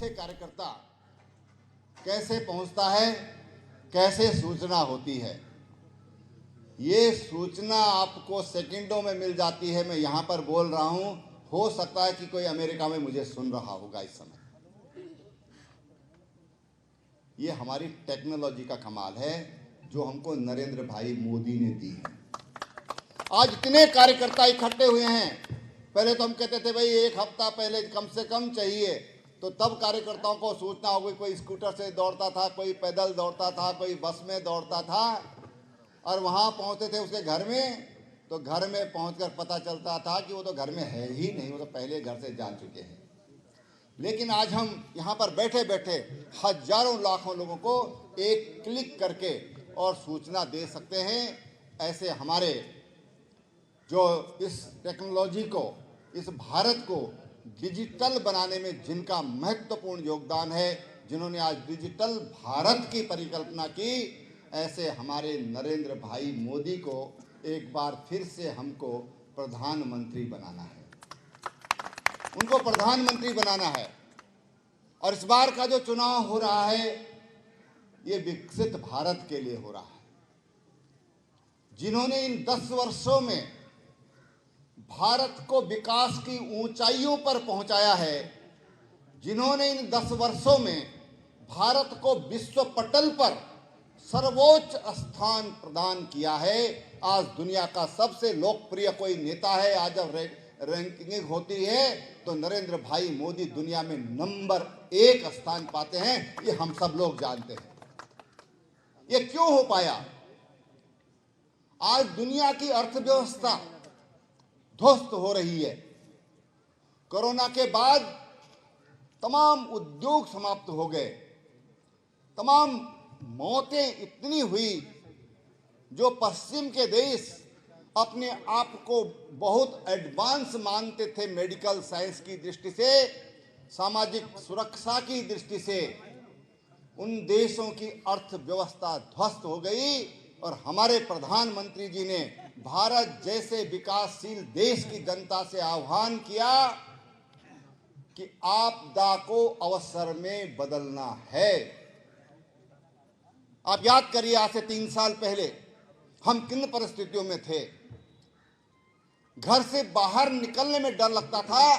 अच्छे कार्यकर्ता कैसे पहुंचता है, कैसे सूचना होती है। ये सूचना आपको सेकंडों में मिल जाती है। मैं यहाँ पर बोल रहा हूँ, हो सकता है कि कोई अमेरिका में मुझे सुन रहा होगा इस समय। ये हमारी टेक्नोलॉजी का कमाल है जो हमको नरेंद्र भाई मोदी ने दी है। आज इतने कार्यकर्ता इकट्ठे हुए हैं। पहले तो हम कहते थे भाई एक हफ्ता पहले कम से कम चाहिए, तो तब कार्यकर्ताओं को सूचना हो गई। कोई स्कूटर से दौड़ता था, कोई पैदल दौड़ता था, कोई बस में दौड़ता था और वहाँ पहुँचते थे उसके घर में, तो घर में पहुँचकर पता चलता था कि वो तो घर में है ही नहीं, वो तो पहले घर से जा चुके हैं। लेकिन आज हम यहाँ पर बैठे बैठे हजारों लाखों लोगों को एक क्लिक करके और सूचना दे सकते हैं। ऐसे हमारे जो इस टेक्नोलॉजी को, इस भारत को डिजिटल बनाने में जिनका महत्वपूर्ण योगदान है, जिन्होंने आज डिजिटल भारत की परिकल्पना की, ऐसे हमारे नरेंद्र भाई मोदी को एक बार फिर से हमको प्रधानमंत्री बनाना है। उनको प्रधानमंत्री बनाना है। और इस बार का जो चुनाव हो रहा है, ये विकसित भारत के लिए हो रहा है। जिन्होंने इन 10 वर्षों में भारत को विकास की ऊंचाइयों पर पहुंचाया है, जिन्होंने इन 10 वर्षों में भारत को विश्व पटल पर सर्वोच्च स्थान प्रदान किया है। आज दुनिया का सबसे लोकप्रिय कोई नेता है, आज जब रैंकिंग होती है तो नरेंद्र भाई मोदी दुनिया में नंबर 1 स्थान पाते हैं। ये हम सब लोग जानते हैं। ये क्यों हो पाया? आज दुनिया की अर्थव्यवस्था ध्वस्त हो रही है। कोरोना के बाद तमाम उद्योग समाप्त हो गए, तमाम मौतें इतनी हुई। जो पश्चिम के देश अपने आप को बहुत एडवांस मानते थे मेडिकल साइंस की दृष्टि से, सामाजिक सुरक्षा की दृष्टि से, उन देशों की अर्थव्यवस्था ध्वस्त हो गई। और हमारे प्रधानमंत्री जी ने भारत जैसे विकासशील देश की जनता से आह्वान किया कि आपदा को अवसर में बदलना है। आप याद करिए, आज से 3 साल पहले हम किन परिस्थितियों में थे। घर से बाहर निकलने में डर लगता था,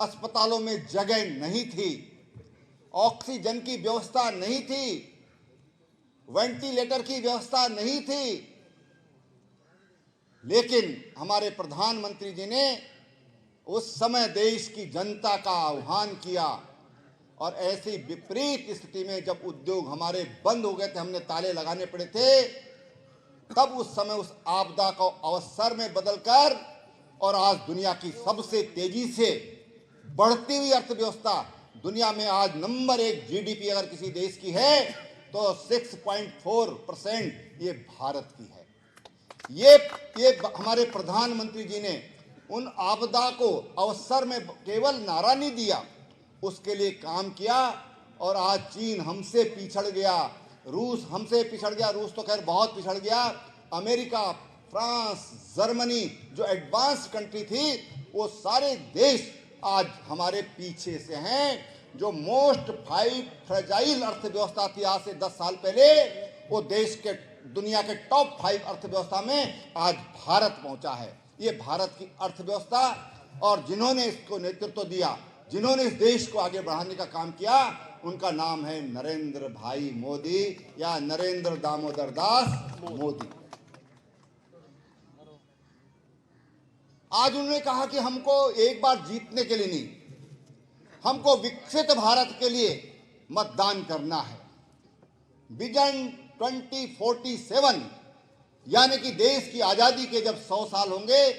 अस्पतालों में जगह नहीं थी, ऑक्सीजन की व्यवस्था नहीं थी, वेंटिलेटर की व्यवस्था नहीं थी। लेकिन हमारे प्रधानमंत्री जी ने उस समय देश की जनता का आह्वान किया और ऐसी विपरीत स्थिति में जब उद्योग हमारे बंद हो गए थे, हमने ताले लगाने पड़े थे, तब उस समय उस आपदा को अवसर में बदलकर और आज दुनिया की सबसे तेजी से बढ़ती हुई अर्थव्यवस्था, दुनिया में आज नंबर 1 जीडीपी अगर किसी देश की है तो 6.4% ये भारत की है। ये हमारे प्रधानमंत्री जी ने उन आपदा को अवसर में केवल नारा नहीं दिया, उसके लिए काम किया। और आज चीन हमसे पिछड़ गया, रूस हमसे पिछड़ गया, रूस तो खैर बहुत पिछड़ गया, अमेरिका, फ्रांस, जर्मनी जो एडवांस कंट्री थी, वो सारे देश आज हमारे पीछे से हैं। जो मोस्ट फ्रेजाइल अर्थव्यवस्था थी आज से 10 साल पहले, वो देश के दुनिया के टॉप 5 अर्थव्यवस्था में आज भारत पहुंचा है। ये भारत की अर्थव्यवस्था, और जिन्होंने इसको नेतृत्व दिया, जिन्होंने इस देश को आगे बढ़ाने का काम किया, उनका नाम है नरेंद्र भाई मोदी या नरेंद्र दामोदर दास मोदी। आज उन्होंने कहा कि हमको एक बार जीतने के लिए नहीं, हमको विकसित भारत के लिए मतदान करना है। विजन 2047 यानी कि देश की आजादी के जब 100 साल होंगे,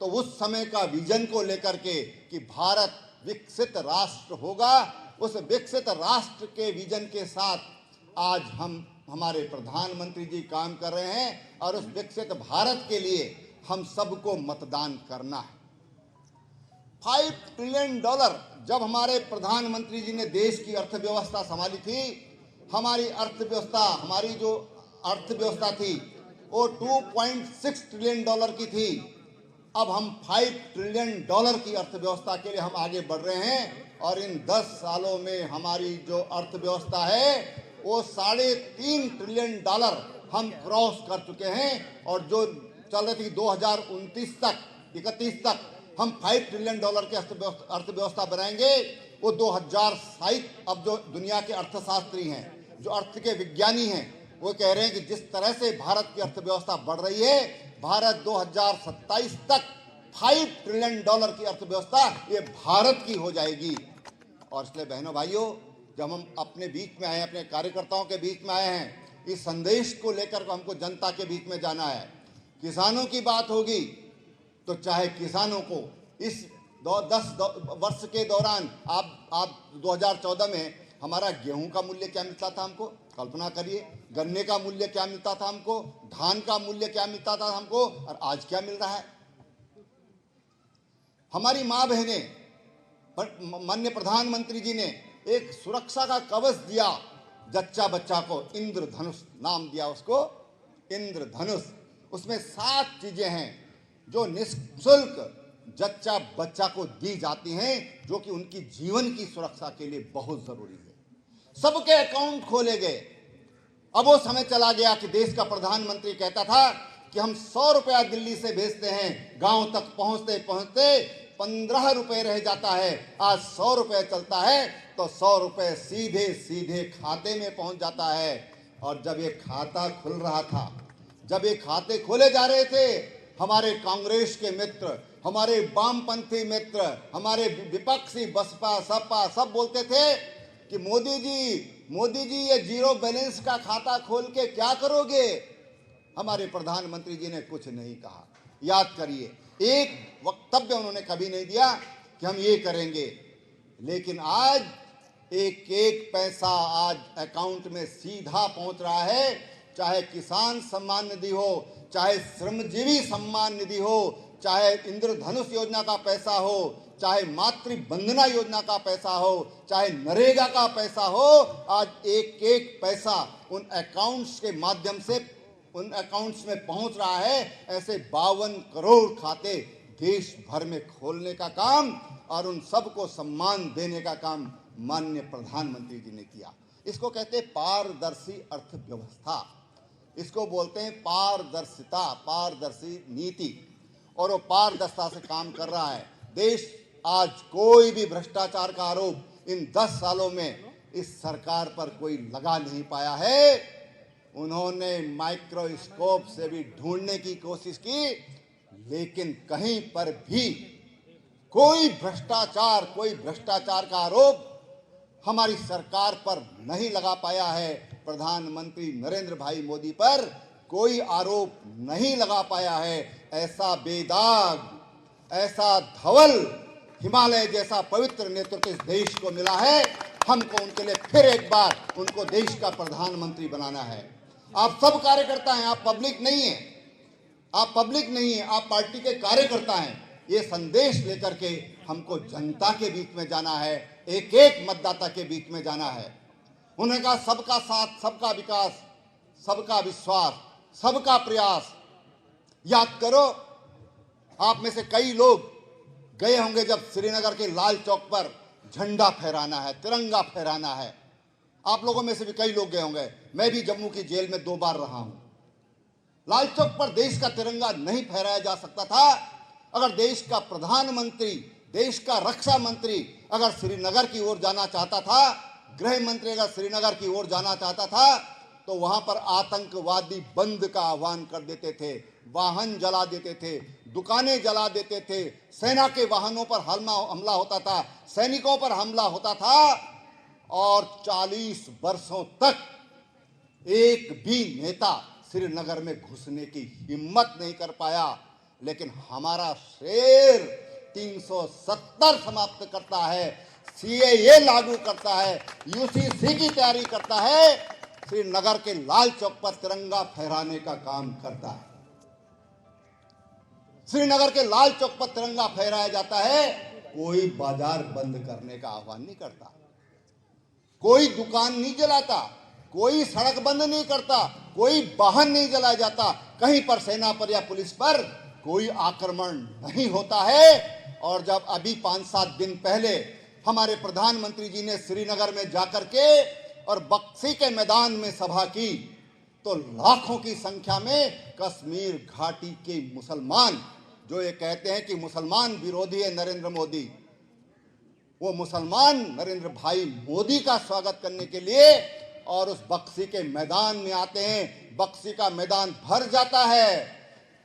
तो उस समय का विजन को लेकर के कि भारत विकसित राष्ट्र होगा, उस विकसित राष्ट्र के विजन के साथ आज हमारे प्रधानमंत्री जी काम कर रहे हैं। और उस विकसित भारत के लिए हम सबको मतदान करना है। $5 ट्रिलियन जब हमारे प्रधानमंत्री जी ने देश की अर्थव्यवस्था संभाली थी, हमारी जो अर्थव्यवस्था थी वो $2.6 ट्रिलियन की थी। अब हम $5 ट्रिलियन की अर्थव्यवस्था के लिए हम आगे बढ़ रहे हैं। और इन 10 सालों में हमारी जो अर्थव्यवस्था है वो $3.5 ट्रिलियन हम क्रॉस कर चुके हैं। और जो चल रही थी 2029 तक 31 तक हम $5 ट्रिलियन की अर्थव्यवस्था बनाएंगे। वो 2060 अब जो दुनिया के अर्थशास्त्री हैं, जो अर्थ के विज्ञानी हैं, वो कह रहे हैं कि जिस तरह से भारत की अर्थव्यवस्था बढ़ रही है, भारत 2027 तक $5 ट्रिलियन की अर्थव्यवस्था ये भारत की हो जाएगी। और इसलिए बहनों भाइयों, जब हम अपने बीच में आए हैं, अपने कार्यकर्ताओं के बीच में आए हैं, इस संदेश को लेकर हमको जनता के बीच में जाना है। किसानों की बात होगी तो चाहे किसानों को इस 10 वर्ष के दौरान आप 2014 में हमारा गेहूं का मूल्य क्या मिलता था हमको, कल्पना करिए। गन्ने का मूल्य क्या मिलता था हमको, धान का मूल्य क्या मिलता था हमको, और आज क्या मिल रहा है। हमारी माँ बहनें, माननीय प्रधानमंत्री जी ने एक सुरक्षा का कवच दिया जच्चा बच्चा को, इंद्रधनुष नाम दिया उसको, इंद्रधनुष। उसमें 7 चीजें हैं जो निःशुल्क जच्चा बच्चा को दी जाती हैं, जो कि उनकी जीवन की सुरक्षा के लिए बहुत जरूरी है। सबके अकाउंट खोले गए। अब वो समय चला गया कि देश का प्रधानमंत्री कहता था कि हम 100 रुपया दिल्ली से भेजते हैं, गांव तक पहुंचते पहुंचते 15 रुपए रह जाता है। आज 100 रुपए चलता है तो 100 रुपए सीधे सीधे खाते में पहुंच जाता है। और जब ये खाता खुल रहा था, जब ये खाते खोले जा रहे थे, हमारे कांग्रेस के मित्र, हमारे वामपंथी मित्र, हमारे विपक्षी बसपा सपा सब बोलते थे कि मोदी जी ये जीरो बैलेंस का खाता खोल के क्या करोगे। हमारे प्रधानमंत्री जी ने कुछ नहीं कहा। याद करिए, एक वक्तव्य उन्होंने कभी नहीं दिया कि हम ये करेंगे। लेकिन आज एक एक पैसा आज अकाउंट में सीधा पहुंच रहा है। चाहे किसान सम्मान निधि हो, चाहे श्रमजीवी सम्मान निधि हो, चाहे इंद्रधनुष योजना का पैसा हो, चाहे मातृ वंदना योजना का पैसा हो, चाहे नरेगा का पैसा हो, आज एक एक पैसा उन अकाउंट्स के माध्यम से उन अकाउंट्स में पहुंच रहा है। ऐसे 52 करोड़ खाते देश भर में खोलने का काम और उन सबको सम्मान देने का काम माननीय प्रधानमंत्री जी ने किया। इसको कहते हैं पारदर्शी अर्थव्यवस्था, इसको बोलते हैं पारदर्शिता, पारदर्शी नीति। और वो पारदर्शिता से काम कर रहा है देश। आज कोई भी भ्रष्टाचार का आरोप इन 10 सालों में इस सरकार पर कोई लगा नहीं पाया है। उन्होंने माइक्रोस्कोप से भी ढूंढने की कोशिश की, लेकिन कहीं पर भी कोई भ्रष्टाचार का आरोप हमारी सरकार पर नहीं लगा पाया है। प्रधानमंत्री नरेंद्र भाई मोदी पर कोई आरोप नहीं लगा पाया है। ऐसा बेदाग, ऐसा धवल हिमालय जैसा पवित्र नेतृत्व इस देश को मिला है। हमको उनके लिए फिर एक बार उनको देश का प्रधानमंत्री बनाना है। आप सब कार्यकर्ता हैं, आप पब्लिक नहीं हैं, आप पब्लिक नहीं हैं, आप पार्टी के कार्यकर्ता हैं। ये संदेश लेकर के हमको जनता के बीच में जाना है, एक एक मतदाता के बीच में जाना है। उन्होंने कहा सबका साथ, सबका विकास, सबका विश्वास, सबका प्रयास। याद करो, आप में से कई लोग गए होंगे जब श्रीनगर के लाल चौक पर झंडा फहराना है, तिरंगा फहराना है। आप लोगों में से भी कई लोग गए होंगे। मैं भी जम्मू की जेल में 2 बार रहा हूं। लाल चौक पर देश का तिरंगा नहीं फहराया जा सकता था अगर देश का प्रधानमंत्री, देश का रक्षा मंत्री अगर श्रीनगर की ओर जाना चाहता था, गृह मंत्री अगर श्रीनगर की ओर जाना चाहता था, तो वहां पर आतंकवादी बंद का आह्वान कर देते थे, वाहन जला देते थे, दुकानें जला देते थे, सेना के वाहनों पर हमला होता था, सैनिकों पर हमला होता था। और 40 वर्षों तक एक भी नेता श्रीनगर में घुसने की हिम्मत नहीं कर पाया। लेकिन हमारा शेर 370 समाप्त करता है, सीएए लागू करता है, यूसीसी की तैयारी करता है, श्रीनगर के लाल चौक पर तिरंगा फहराने का काम करता है। श्रीनगर के लाल चौक पर तिरंगा फहराया जाता है। कोई बाजार बंद करने का आह्वान नहीं करता, कोई दुकान नहीं जलाता, कोई सड़क बंद नहीं करता, कोई वाहन नहीं जलाया जाता, कहीं पर सेना पर या पुलिस पर कोई आक्रमण नहीं होता है। और जब अभी 5-7 दिन पहले हमारे प्रधानमंत्री जी ने श्रीनगर में जाकर के और बक्सी के मैदान में सभा की तो लाखों की संख्या में कश्मीर घाटी के मुसलमान, जो ये कहते हैं कि मुसलमान विरोधी है नरेंद्र मोदी, वो मुसलमान नरेंद्र भाई मोदी का स्वागत करने के लिए और उस बक्सी के मैदान में आते हैं। बक्सी का मैदान भर जाता है,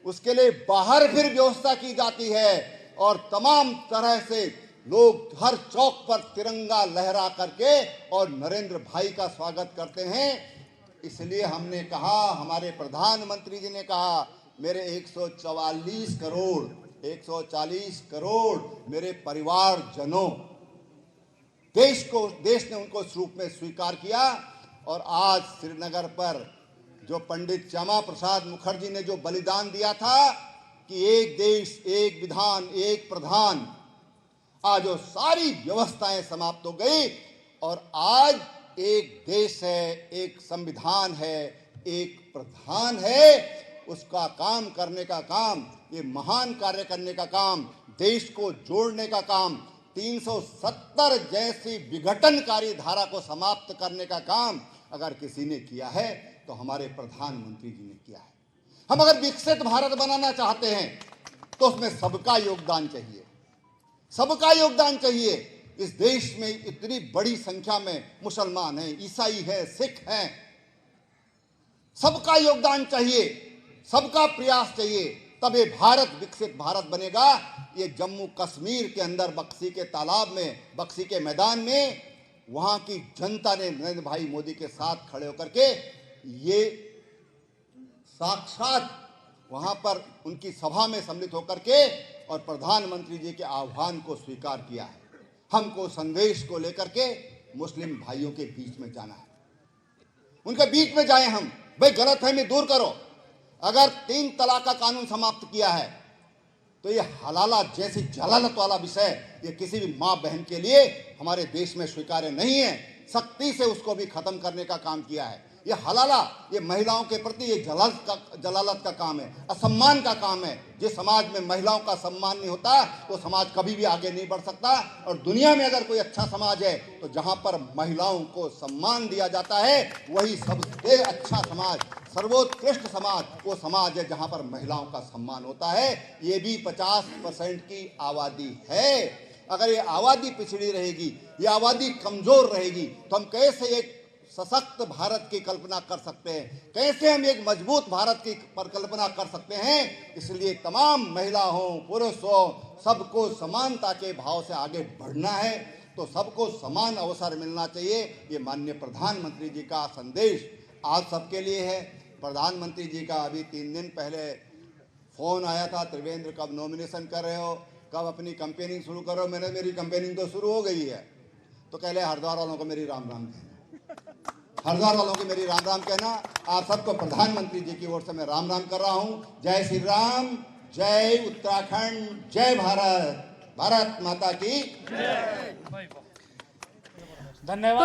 उसके लिए बाहर फिर व्यवस्था की जाती है और तमाम तरह से लोग हर चौक पर तिरंगा लहरा करके और नरेंद्र भाई का स्वागत करते हैं। इसलिए हमने कहा, हमारे प्रधानमंत्री जी ने कहा, मेरे 140 करोड़ मेरे परिवारजनों, देश ने उनको इस रूप में स्वीकार किया। और आज श्रीनगर पर जो पंडित श्यामा प्रसाद मुखर्जी ने जो बलिदान दिया था कि एक देश एक विधान एक प्रधान, आज वो सारी व्यवस्थाएं समाप्त हो गई और आज एक देश है, एक संविधान है, एक प्रधान है। उसका काम करने का काम, ये महान कार्य करने का काम, देश को जोड़ने का काम, 370 जैसी विघटनकारी धारा को समाप्त करने का काम अगर किसी ने किया है तो हमारे प्रधानमंत्री जी ने किया है। हम अगर विकसित भारत बनाना चाहते हैं तो उसमें सबका योगदान चाहिए, सबका योगदान चाहिए। इस देश में इतनी बड़ी संख्या में मुसलमान हैं, ईसाई हैं, सिख हैं, सबका योगदान चाहिए, सबका प्रयास चाहिए, तब ये भारत विकसित भारत बनेगा। ये जम्मू कश्मीर के अंदर बक्सी के तालाब में, बक्सी के मैदान में वहां की जनता ने नरेंद्र भाई मोदी के साथ खड़े होकर के ये साक्षात वहां पर उनकी सभा में सम्मिलित होकर के और प्रधानमंत्री जी के आह्वान को स्वीकार किया है। हमको संदेश को लेकर के मुस्लिम भाइयों के बीच में जाना है, उनके बीच में जाए हम। भाई गलतफहमी दूर करो। अगर 3 तलाक का कानून समाप्त किया है तो ये हलाला जैसी जलालत वाला विषय ये किसी भी माँ बहन के लिए हमारे देश में स्वीकार्य नहीं है। सख्ती से उसको भी खत्म करने का काम किया है। ये हलाला, ये महिलाओं के प्रति ये जलालत का काम है, असम्मान का काम है। जिस समाज में महिलाओं का सम्मान नहीं होता वो समाज कभी भी आगे नहीं बढ़ सकता। और दुनिया में अगर कोई अच्छा समाज है तो जहाँ पर महिलाओं को सम्मान दिया जाता है वही सबसे अच्छा समाज, सर्वोत्कृष्ट समाज वो समाज है जहाँ पर महिलाओं का सम्मान होता है। ये भी 50% की आबादी है। अगर ये आबादी पिछड़ी रहेगी, ये आबादी कमजोर रहेगी तो हम कैसे एक सशक्त भारत की कल्पना कर सकते हैं, कैसे हम एक मजबूत भारत की परिकल्पना कर सकते हैं। इसलिए तमाम महिला हो, पुरुष हो, सबको समानता के भाव से आगे बढ़ना है, तो सबको समान अवसर मिलना चाहिए। ये माननीय प्रधानमंत्री जी का संदेश आज सबके लिए है। प्रधानमंत्री जी का अभी 3 दिन पहले फोन आया था, त्रिवेंद्र कब नॉमिनेशन कर रहे हो, कब अपनी कैंपेनिंग शुरू करो। मेरी कैंपेनिंग तो शुरू हो गई है। तो कह ले हरिद्वार वालों को मेरी राम राम कहना, हरिद्वार वालों की मेरी राम राम कहना। आप सबको प्रधानमंत्री जी की ओर से मैं राम राम कर रहा हूं। जय श्री राम, जय उत्तराखंड, जय भारत, भारत माता की धन्यवाद।